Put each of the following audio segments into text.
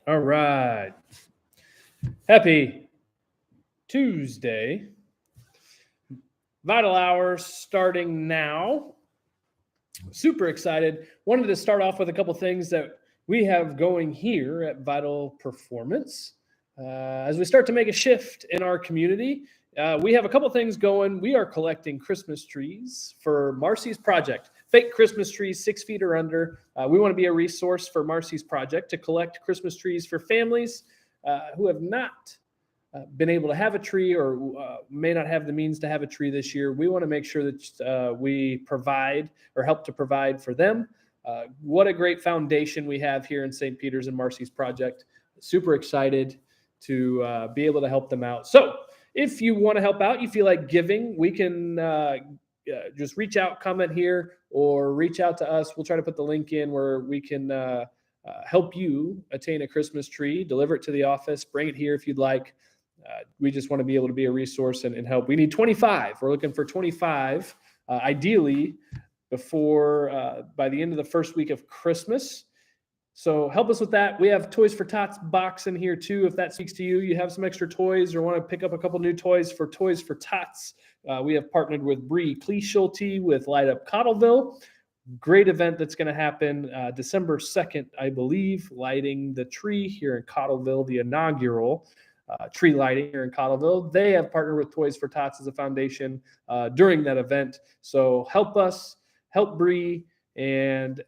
All right. Happy Tuesday. Vital Hour starting now. Super excited. Wanted to start off with a couple things that we have going here at Vital Performance. As we start to make a shift in our community, we have a couple things going. We are collecting Christmas trees for Marcy's project. Fake Christmas trees, 6 feet or under. We want to be a resource for Marcy's project to collect Christmas trees for families who have not been able to have a tree or may not have the means to have a tree this year. We want to make sure that we provide or help to provide for them. What a great foundation we have here in St. Peter's and Marcy's project. Super excited to be able to help them out. So if you want to help out, you feel like giving, we can just reach out, comment here, or reach out to us. We'll try to put the link in where we can help you attain a Christmas tree, deliver it to the office, bring it here if you'd like. We just want to be able to be a resource and help. We need 25. We're looking for 25, ideally before by the end of the first week of Christmas. So help us with that. We have Toys for Tots box in here too. If that speaks to you, you have some extra toys or want to pick up a couple new toys for Toys for Tots. We have partnered with Bree Cleeschulte with Light Up Cottleville. Great event that's going to happen December 2nd, I believe, lighting the tree here in Cottleville, the inaugural tree lighting here in Cottleville. They have partnered with Toys for Tots as a foundation during that event. So help us, help Bree and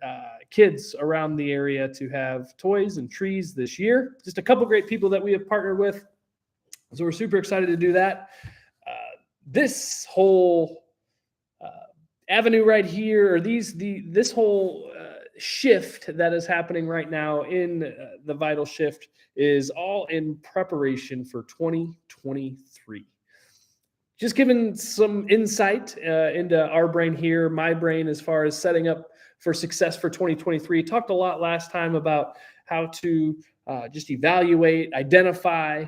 kids around the area to have toys and trees this year. Just a couple great people that we have partnered with. So we're super excited to do that. This whole avenue right here, or this whole shift that is happening right now in the Vital Shift is all in preparation for 2023. Just giving some insight into our brain here, my brain, as far as setting up for success for 2023. Talked a lot last time about how to just evaluate, identify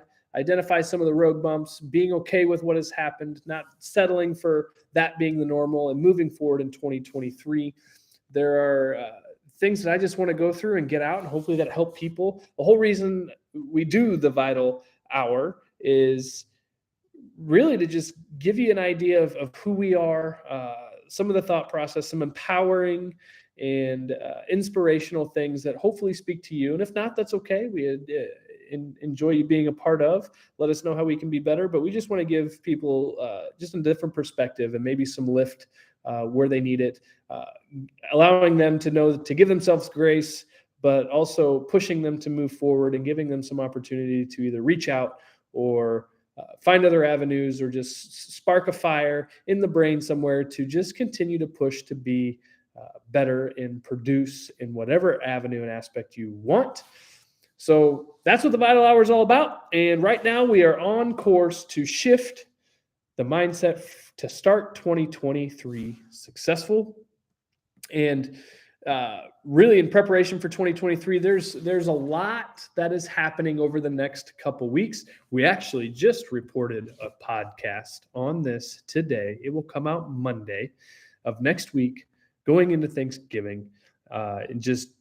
some of the road bumps, being okay with what has happened, not settling for that being the normal, and moving forward in 2023. There are things that I just want to go through and get out, and hopefully that help people. The whole reason we do the Vital Hour is really to just give you an idea of who we are, some of the thought process, some empowering and inspirational things that hopefully speak to you. And if not, that's okay. We enjoy you being a part of. Let us know how we can be better. But we just want to give people just a different perspective and maybe some lift where they need it, allowing them to know to give themselves grace, but also pushing them to move forward and giving them some opportunity to either reach out or find other avenues, or just spark a fire in the brain somewhere to just continue to push to be better and produce in whatever avenue and aspect you want. So that's what the Vital Hour is all about. And right now we are on course to shift the mindset to start 2023 successful. And really in preparation for 2023, there's a lot that is happening over the next couple weeks. We actually just reported a podcast on this today. It will come out Monday of next week, going into Thanksgiving, and just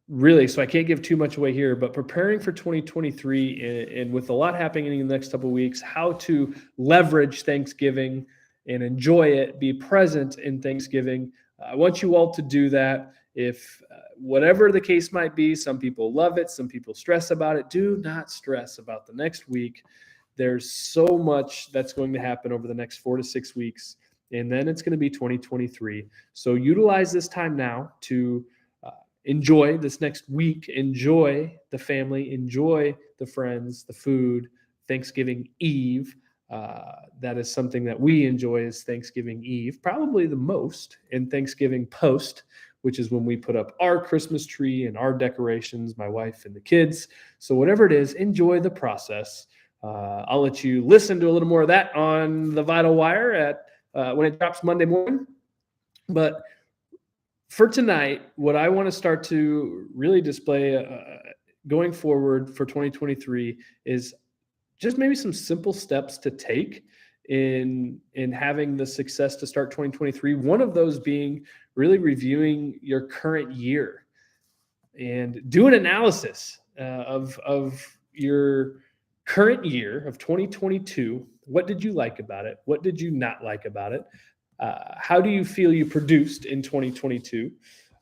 really, so I can't give too much away here, but preparing for 2023 and with a lot happening in the next couple of weeks, how to leverage Thanksgiving and enjoy it, be present in Thanksgiving. I want you all to do that. If whatever the case might be, some people love it, some people stress about it. Do not stress about the next week. There's so much that's going to happen over the next 4 to 6 weeks, and then it's going to be 2023. So utilize this time now to enjoy this next week, enjoy the family, enjoy the friends, the food, Thanksgiving Eve. That is something that we enjoy, is Thanksgiving Eve, probably the most, and Thanksgiving post, which is when we put up our Christmas tree and our decorations, my wife and the kids. So whatever it is, enjoy the process. I'll let you listen to a little more of that on the Vital Wire at when it drops Monday morning. But for tonight, what I want to start to really display going forward for 2023 is just maybe some simple steps to take in having the success to start 2023. One of those being really reviewing your current year and do an analysis. of your current year of 2022. What did you like about it? What did you not like about it? How do you feel you produced in 2022?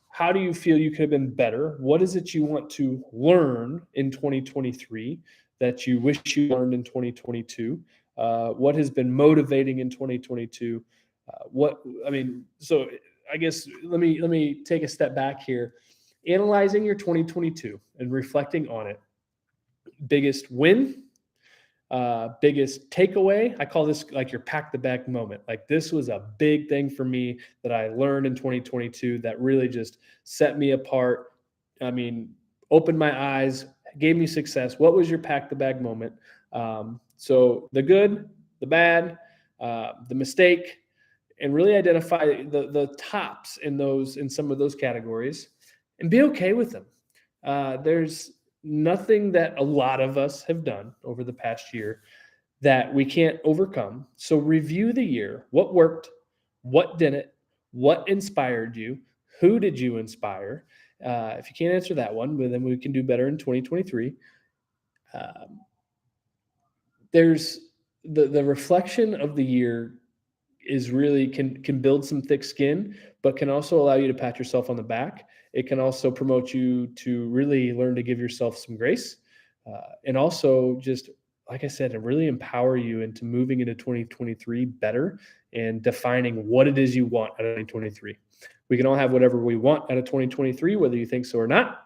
How do you feel you could have been better? What is it you want to learn in 2023 that you wish you learned in 2022? What has been motivating in 2022? So I guess let me take a step back here. Analyzing your 2022 and reflecting on it. Biggest win, biggest takeaway. I call this like your pack the bag moment. Like, this was a big thing for me that I learned in 2022 that really just set me apart. Opened my eyes, gave me success. What was your pack the bag moment? So the good, the bad, the mistake, and really identify the tops in some of those categories, and be okay with them. There's nothing that a lot of us have done over the past year that we can't overcome. So review the year. What worked? What didn't? What inspired you? Who did you inspire? If you can't answer that one, well, then we can do better in 2023. There's the reflection of the year is really can build some thick skin, but can also allow you to pat yourself on the back. It can also promote you to really learn to give yourself some grace, and also, just like I said, to really empower you into moving into 2023 better and defining what it is you want out of 2023. We can all have whatever we want out of 2023, whether you think so or not.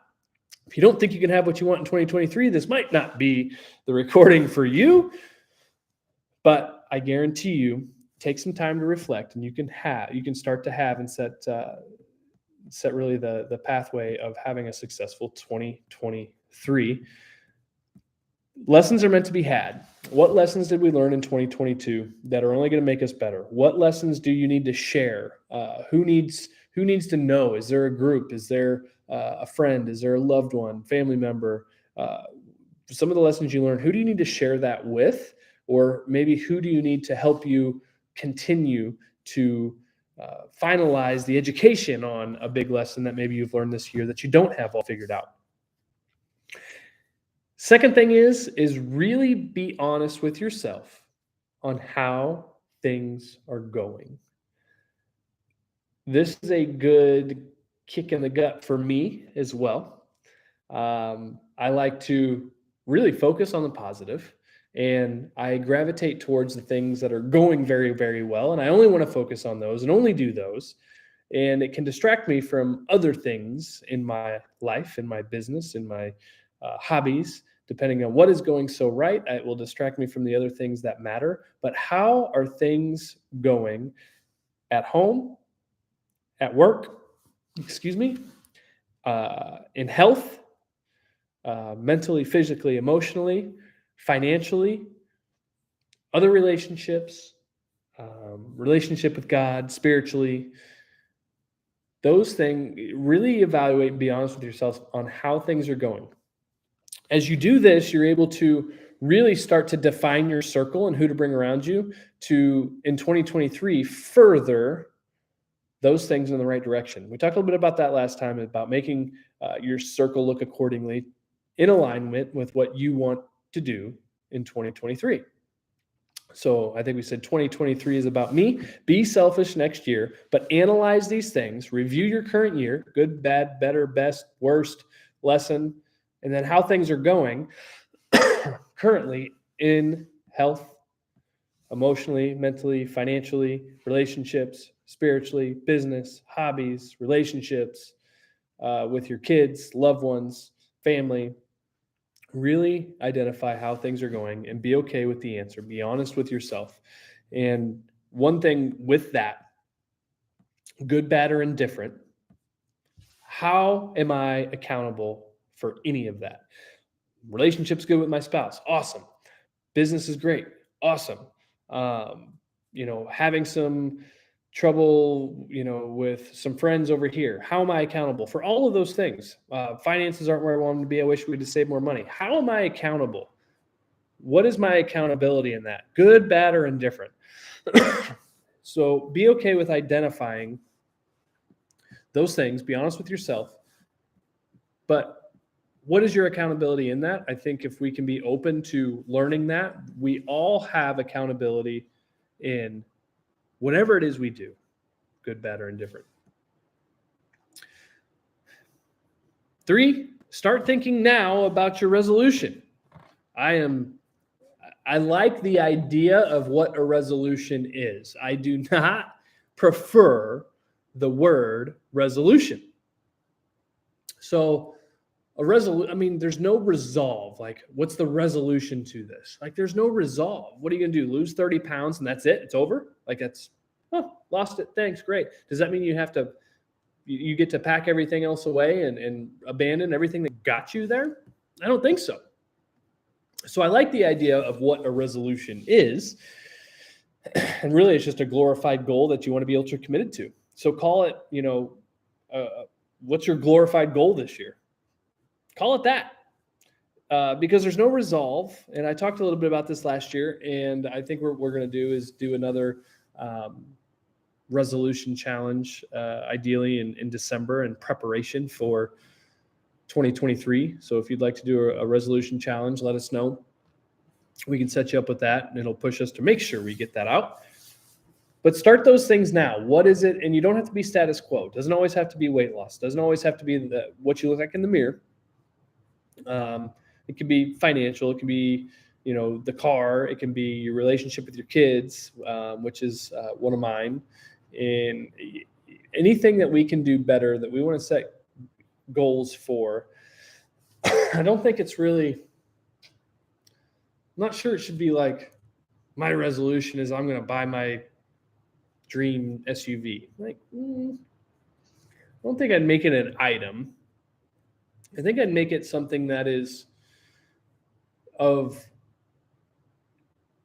If you don't think you can have what you want in 2023, this might not be the recording for you, but I guarantee you, take some time to reflect, and you can start to have and set really the pathway of having a successful 2023. Lessons are meant to be had. What lessons did we learn in 2022 that are only going to make us better? What lessons do you need to share? Who needs to know? Is there a group? Is there a friend? Is there a loved one, family member? Some of the lessons you learned, who do you need to share that with? Or maybe who do you need to help you continue to finalize the education on a big lesson that maybe you've learned this year that you don't have all figured out? Second thing is really be honest with yourself on how things are going. This is a good kick in the gut for me as well. I like to really focus on the positive, and I gravitate towards the things that are going very, very well. And I only want to focus on those and only do those. And it can distract me from other things in my life, in my business, in my hobbies. Depending on what is going so right, it will distract me from the other things that matter. But how are things going at home, at work, in health, mentally, physically, emotionally, financially, other relationships, relationship with God, spiritually? Those things, really evaluate and be honest with yourself on how things are going. As you do this, you're able to really start to define your circle and who to bring around you to, in 2023, further those things in the right direction. We talked a little bit about that last time, about making your circle look accordingly in alignment with what you want to do in 2023. So I think we said 2023 is about me. Be selfish next year, but analyze these things, review your current year, good, bad, better, best, worst, lesson, and then how things are going currently in health, emotionally, mentally, financially, relationships, spiritually, business, hobbies, relationships with your kids, loved ones, family. Really identify how things are going and be okay with the answer. Be honest with yourself. And one thing with that, good, bad, or indifferent, how am I accountable for any of that? Relationship's good with my spouse. Awesome. Business is great. Awesome. Having some trouble, with some friends over here. How am I accountable for all of those things? Finances aren't where I want them to be. I wish we could save more money. How am I accountable? What is my accountability in that? Good, bad, or indifferent? So be okay with identifying those things. Be honest with yourself, but what is your accountability in that? I think if we can be open to learning that, we all have accountability in whatever it is we do, good, bad, or indifferent. 3, start thinking now about your resolution. I like the idea of what a resolution is. I do not prefer the word resolution. So there's no resolve. Like, what's the resolution to this? Like, there's no resolve. What are you going to do? Lose 30 pounds and that's it? It's over? Like, lost it. Thanks. Great. Does that mean you get to pack everything else away and abandon everything that got you there? I don't think so. So I like the idea of what a resolution is. And really, it's just a glorified goal that you want to be ultra committed to. So call it, what's your glorified goal this year? Call it that. Because there's no resolve. And I talked a little bit about this last year. And I think what we're going to do another resolution challenge, ideally in December, in preparation for 2023. So if you'd like to do a resolution challenge, let us know. We can set you up with that, and it'll push us to make sure we get that out. But start those things now. What is it? And you don't have to be status quo. It doesn't always have to be weight loss. It doesn't always have to be what you look like in the mirror. It can be financial. It can be, the car. It can be your relationship with your kids, which is one of mine. And anything that we can do better, that we want to set goals for. I don't think it's really, I'm not sure it should be like, my resolution is I'm going to buy my dream SUV. Like, I don't think I'd make it an item. I think I'd make it something that is of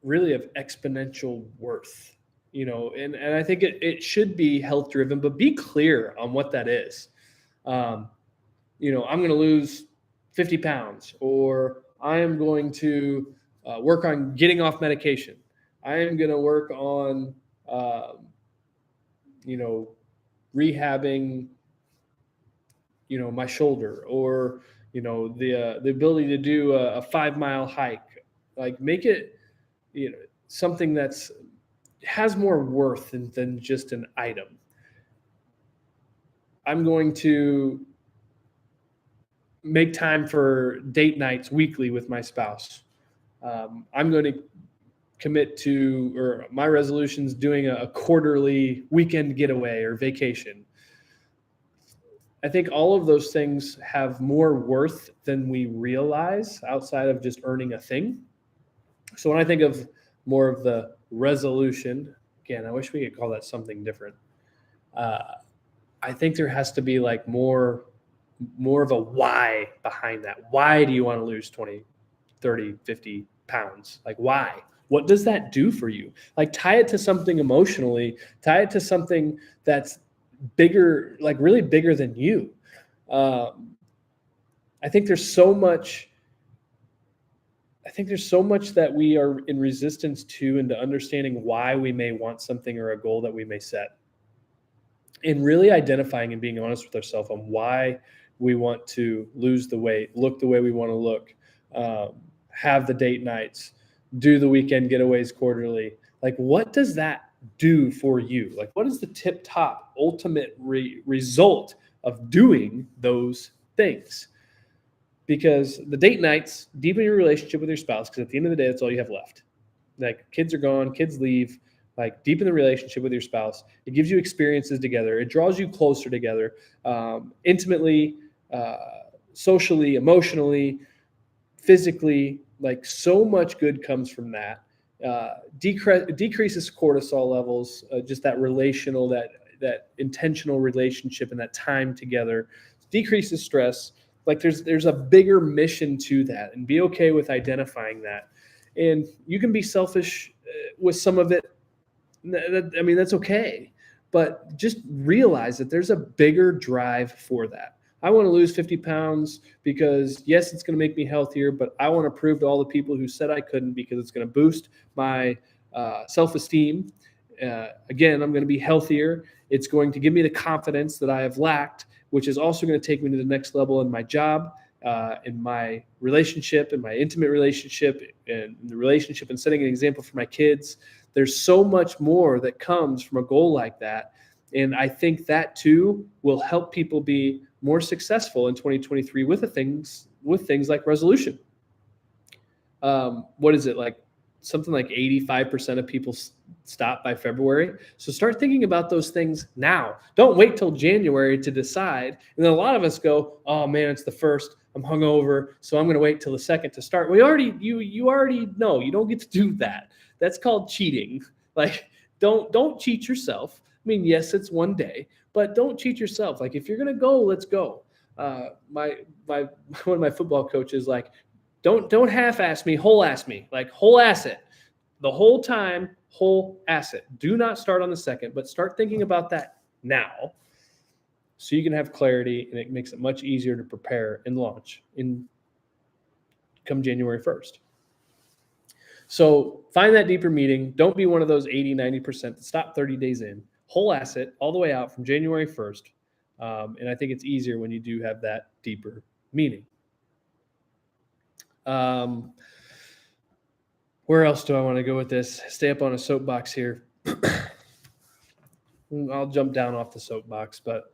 exponential worth, and I think it should be health driven, but be clear on what that is. I'm going to lose 50 pounds, or I am going to work on getting off medication. I am going to work on, rehabbing, my shoulder, or, the ability to do a 5-mile hike. Like, make it, something that's has more worth than just an item. I'm going to make time for date nights weekly with my spouse. I'm going to commit to, or my resolution's doing a quarterly weekend getaway or vacation. I think all of those things have more worth than we realize outside of just earning a thing. So when I think of more of the resolution, again, I wish we could call that something different. I think there has to be like more of a why behind that. Why do you want to lose 20, 30, 50 pounds? Like, why? What does that do for you? Like, tie it to something emotionally, tie it to something that's bigger, like really bigger than you. I think there's so much that we are in resistance to, into understanding why we may want something or a goal that we may set. And really identifying and being honest with ourselves on why we want to lose the weight, look the way we want to look, have the date nights, do the weekend getaways quarterly. Like, what does that do for you? Like, what is the tip-top ultimate result of doing those things? Because the date nights deepen your relationship with your spouse, because at the end of the day, that's all you have left. Like, kids are gone, kids leave. Like, deepen the relationship with your spouse. It gives you experiences together. It draws you closer together, intimately, socially, emotionally, physically. Like, so much good comes from that. Decreases cortisol levels, just that relational, that intentional relationship and that time together. Decreases stress. Like, there's a bigger mission to that, and be okay with identifying that. And you can be selfish with some of it. I mean, that's okay. But just realize that there's a bigger drive for that. I want to lose 50 pounds because, yes, it's going to make me healthier, but I want to prove to all the people who said I couldn't, because it's going to boost my self-esteem. Again, I'm going to be healthier. It's going to give me the confidence that I have lacked, which is also going to take me to the next level in my job. in my relationship, in my intimate relationship, and the relationship and setting an example for my kids. There's so much more that comes from a goal like that. And I think that too will help people be more successful in 2023 with things like resolution. What is it like? Something like 85% of people stop by February. So start thinking about those things now. Don't wait till January to decide. And then a lot of us go, "Oh man, it's the first. I'm hungover, so I'm going to wait till the second to start." You already know you don't get to do that. That's called cheating. Like don't cheat yourself. I mean, yes, it's one day, but don't cheat yourself. Like if you're going to go, let's go. My one of my football coaches like, don't half-ass me, whole-ass me. Like whole-ass it. The whole time, whole-ass it. Do not start on the second, but start thinking about that now so you can have clarity, and it makes it much easier to prepare and launch come January 1st. So find that deeper meaning. Don't be one of those 80, 90% that stop 30 days in. Whole-ass it all the way out from January 1st. And I think it's easier when you do have that deeper meaning. Where else do I want to go with this? Stay up on a soapbox here. I'll jump down off the soapbox, but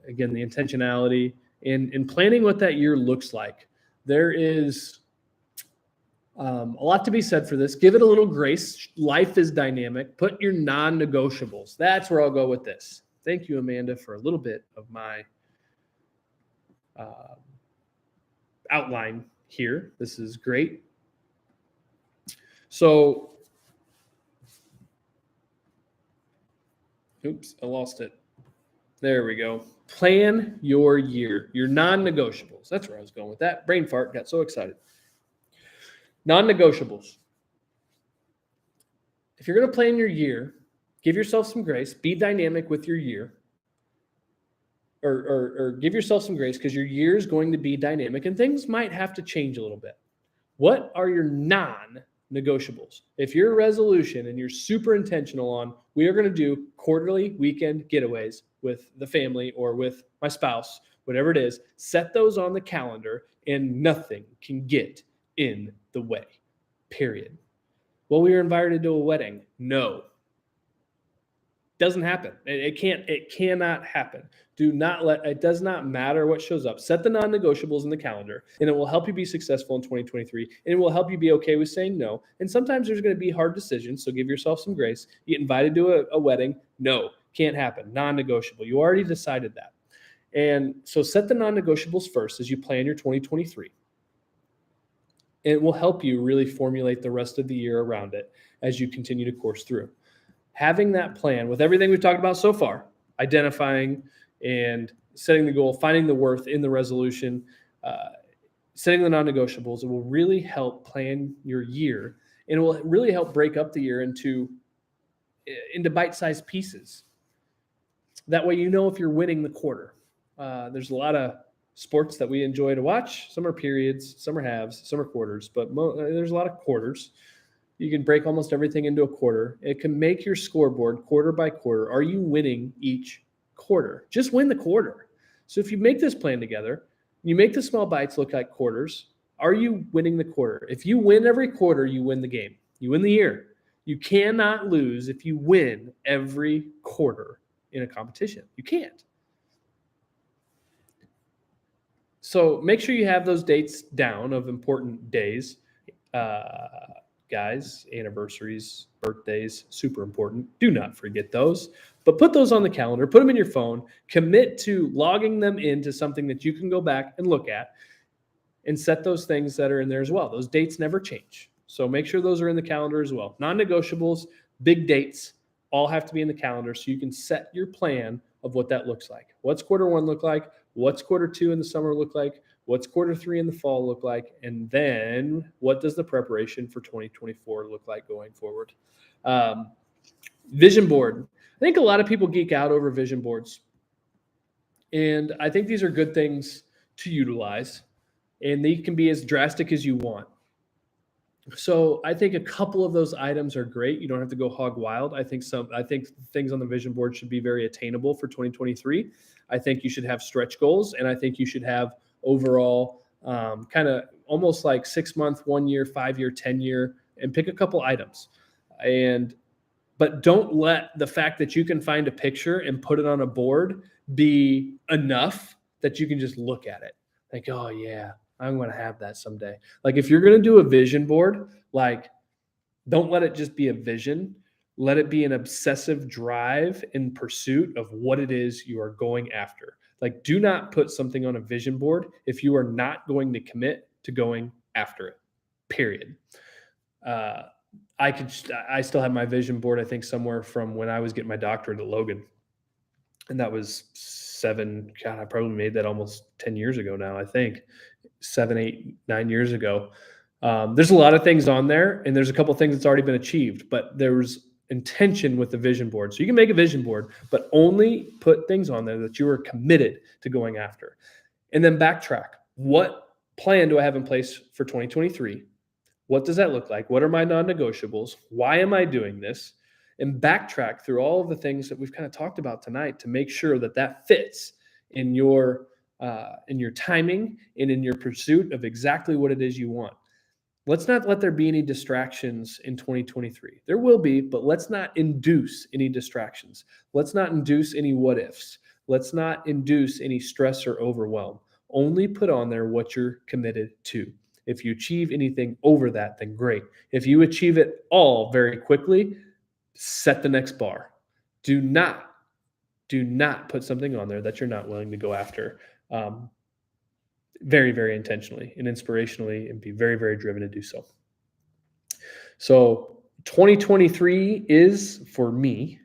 again, the intentionality in planning what that year looks like. There is a lot to be said for this. Give it a little grace. Life is dynamic. Put your non-negotiables. That's where I'll go with this. Thank you, Amanda, for a little bit of my outline here. This is great. So, oops, I lost it. There we go. Plan your year, your non-negotiables. That's where I was going with that. Brain fart, got so excited. Non-negotiables. If you're going to plan your year, give yourself some grace. Be dynamic with your year. Or give yourself some grace because your year is going to be dynamic and things might have to change a little bit. What are your non-negotiables? If your resolution and you're super intentional on, we are going to do quarterly weekend getaways with the family or with my spouse, whatever it is, set those on the calendar and nothing can get in the way, period. Well, we were invited to a wedding. No. Doesn't happen. It cannot happen. It does not matter what shows up. Set the non-negotiables in the calendar and it will help you be successful in 2023 and it will help you be okay with saying no. And sometimes there's going to be hard decisions. So give yourself some grace. You get invited to a wedding. No, can't happen. Non-negotiable. You already decided that. And so set the non-negotiables first as you plan your 2023. And it will help you really formulate the rest of the year around it as you continue to course through. Having that plan with everything we've talked about so far, identifying and setting the goal, finding the worth in the resolution, setting the non-negotiables, it will really help plan your year. And it will really help break up the year into bite-sized pieces. That way you know if you're winning the quarter. There's a lot of sports that we enjoy to watch. Some are periods, some are halves, some are quarters, but there's a lot of quarters. You can break almost everything into a quarter. It can make your scoreboard quarter by quarter. Are you winning each quarter? Just win the quarter. So if you make this plan together, you make the small bites look like quarters. Are you winning the quarter? If you win every quarter, you win the game. You win the year. You cannot lose if you win every quarter in a competition. You can't. So make sure you have those dates down of important days. Guys, anniversaries, birthdays, super important. Do not forget those. But put those on the calendar, put them in your phone, commit to logging them into something that you can go back and look at and set those things that are in there as well. Those dates never change. So make sure those are in the calendar as well. Non-negotiables, big dates, all have to be in the calendar so you can set your plan of what that looks like. What's quarter one look like? What's quarter two in the summer look like? What's quarter three in the fall look like? And then what does the preparation for 2024 look like going forward? Vision board. I think a lot of people geek out over vision boards. And I think these are good things to utilize. And they can be as drastic as you want. So I think a couple of those items are great. You don't have to go hog wild. I think things on the vision board should be very attainable for 2023. I think you should have stretch goals, and I think you should have overall, kind of almost like 6 month, 1 year, 5 year, 10 year, and pick a couple items. But don't let the fact that you can find a picture and put it on a board be enough that you can just look at it. Like, oh yeah, I'm going to have that someday. Like if you're going to do a vision board, like don't let it just be a vision. Let it be an obsessive drive in pursuit of what it is you are going after. Like do not put something on a vision board if you are not going to commit to going after it, period. I still have my vision board, I think somewhere from when I was getting my doctorate at Logan. And that was I probably made that almost 10 years ago now, I think 7, 8, 9 years ago. There's a lot of things on there and there's a couple things that's already been achieved, but there's intention with the vision board. So you can make a vision board, but only put things on there that you are committed to going after. And then backtrack. What plan do I have in place for 2023? What does that look like? What are my non-negotiables? Why am I doing this? And backtrack through all of the things that we've kind of talked about tonight to make sure that that fits in your timing and in your pursuit of exactly what it is you want. Let's not let there be any distractions in 2023. There will be, but let's not induce any distractions. Let's not induce any what ifs. Let's not induce any stress or overwhelm. Only put on there what you're committed to. If you achieve anything over that, then great. If you achieve it all very quickly, set the next bar. Do not put something on there that you're not willing to go after very, very intentionally and inspirationally and be very, very driven to do so. So 2023 is for me.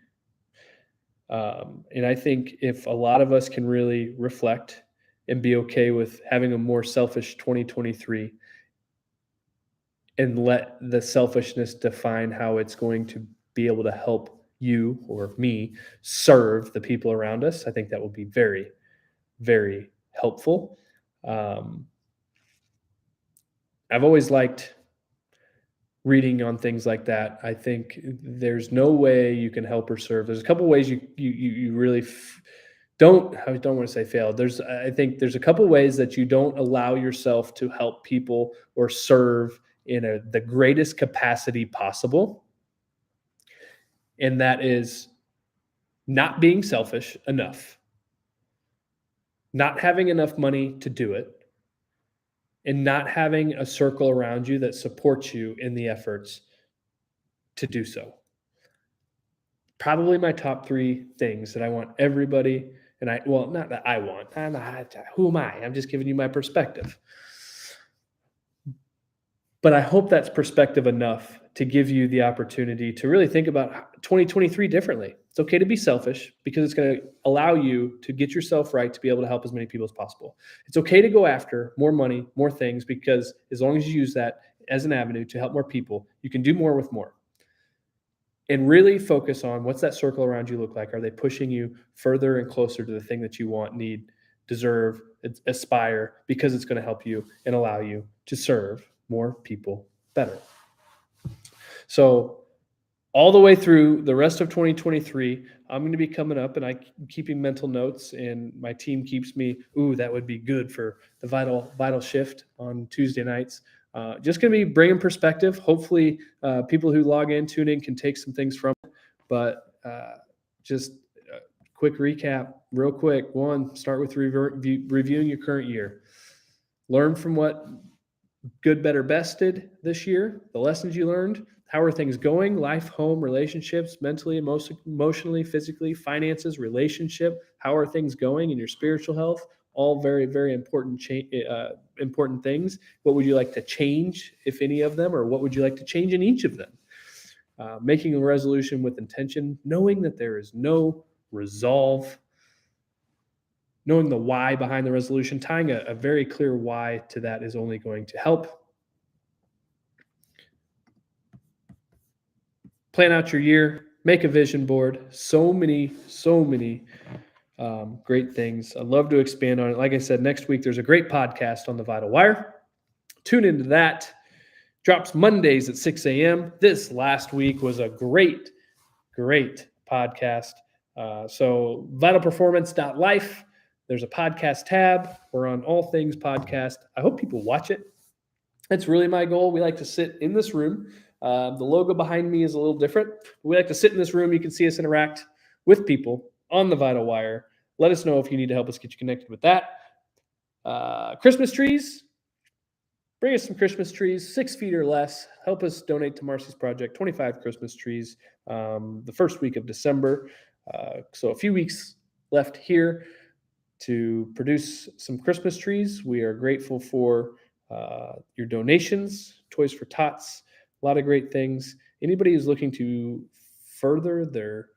And I think if a lot of us can really reflect and be okay with having a more selfish 2023 and let the selfishness define how it's going to be able to help you or me serve the people around us, I think that will be very, very helpful. I've always liked reading on things like that. I think there's no way you can help or serve. There's a couple ways you really I don't want to say fail. I think there's a couple ways that you don't allow yourself to help people or serve in the greatest capacity possible. And that is not being selfish enough, not having enough money to do it, and not having a circle around you that supports you in the efforts to do so. Probably my top 3 things that I want everybody, not that I want, who am I? I'm just giving you my perspective. But I hope that's perspective enough to give you the opportunity to really think about 2023 differently. It's okay to be selfish because it's going to allow you to get yourself right to be able to help as many people as possible. It's okay to go after more money, more things, because as long as you use that as an avenue to help more people, you can do more with more. And really focus on what's that circle around you look like? Are they pushing you further and closer to the thing that you want, need, deserve, aspire, because it's going to help you and allow you to serve more people better. So all the way through the rest of 2023, I'm going to be coming up and I'm keeping mental notes, and my team keeps me, that would be good for the vital shift on Tuesday nights. Just going to be bringing perspective. Hopefully people who log in, tune in, can take some things from it. But just a quick recap, real quick. 1, start with reviewing your current year. Learn from what good, better, best did this year, the lessons you learned. How are things going? Life, home, relationships, mentally, emotionally, physically, finances, relationship. How are things going in your spiritual health? All very, very important important things. What would you like to change, if any of them, or what would you like to change in each of them? Making a resolution with intention, knowing that there is no resolve, knowing the why behind the resolution, tying a very clear why to that is only going to help. Plan out your year, make a vision board. So many great things. I'd love to expand on it. Like I said, next week there's a great podcast on the Vital Wire. Tune into that. Drops Mondays at 6 a.m. This last week was a great podcast. So vitalperformance.life. There's a podcast tab. We're on all things podcast. I hope people watch it. That's really my goal. We like to sit in this room. The logo behind me is a little different. We like to sit in this room. You can see us interact with people on the Vital Wire. Let us know if you need to help us get you connected with that. Christmas trees. Bring us some Christmas trees, 6 feet or less. Help us donate to Marcy's Project. 25 Christmas trees the first week of December. So a few weeks left here to produce some Christmas trees. We are grateful for your donations, Toys for Tots, a lot of great things. Anybody who's looking to further their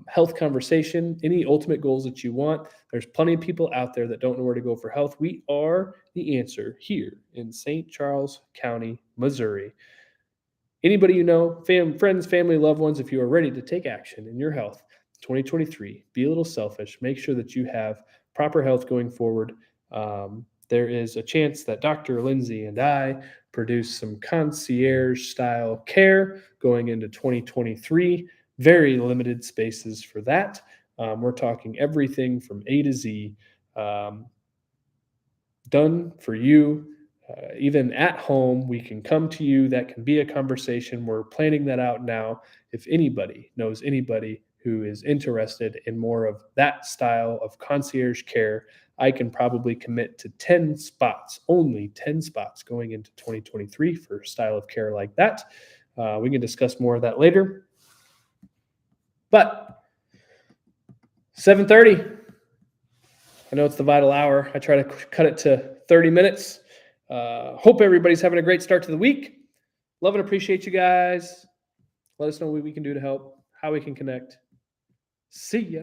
health conversation, any ultimate goals that you want, there's plenty of people out there that don't know where to go for health. We are the answer here in St. Charles County, Missouri. Anybody you know, friends, family, loved ones, if you are ready to take action in your health, 2023, be a little selfish. Make sure that you have proper health going forward. There is a chance that Dr. Lindsay and I produce some concierge-style care going into 2023. Very limited spaces for that. We're talking everything from A to Z done for you. Even at home, we can come to you. That can be a conversation. We're planning that out now. If anybody knows anybody who is interested in more of that style of concierge care, I can probably commit to 10 spots, only 10 spots going into 2023 for a style of care like that. We can discuss more of that later. But 7:30. I know it's the Vital Hour. I try to cut it to 30 minutes. Hope everybody's having a great start to the week. Love and appreciate you guys. Let us know what we can do to help, how we can connect. See ya.